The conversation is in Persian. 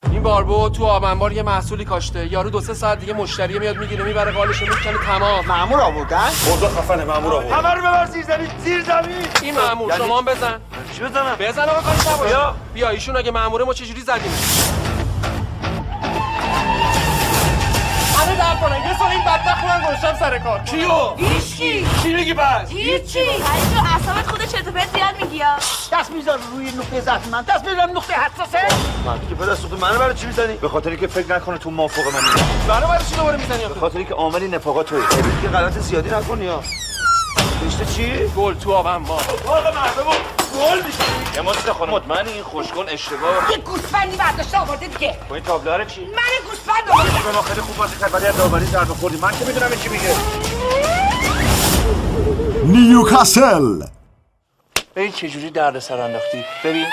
این باربو تو آب انبار یه محصولی کاشته. یارو 2-3 ساعت دیگه مشتری میاد میگیره میبره قالشو میکنه تمام. مأمور آوردن؟ اوضاع خفنه مأمور آوردن. همه رو ببر زیر زمین زیر زمین. این مأمور شما هم بزن. چی بزنم؟ بزن آقا کارش نباشه. بیا ایشون اگه مأموره ما چجوری زدیم؟ همه در کنن یه سال این بدبخت من گذاشتم سر کار. کیو؟ هیچکی. چی میگی پس؟ هیچی. علی اعصابت خود چرت و پرت زیاد میگی ها. دست میذار روی نقطه ضعف من. دست میذارم نقطه حساسه. من که پدر سوخت منو برای چی میزنی؟ به خاطری که فکر نکنه تو موافق من نیستی. برای چی دوباره میزنی به خاطری که عامل نفاقات تویی. که غلط زیادی نکنی ها. رشته چی؟ گل تو آب انبار. آقا مردمو گل می‌کنی. اماست خانم مطمئنی این خوشگل اشتباه. یه گوسفندی برداشته آورده دیگه. با این تابلوها رو چی؟ من گوسفند آوردم. به ما خیلی خوب بازی کرد ولی از داوری ضربه خوردی. من که میدونم چی میگه. نیوکاسل این چجوری دردسر انداختی؟ ببین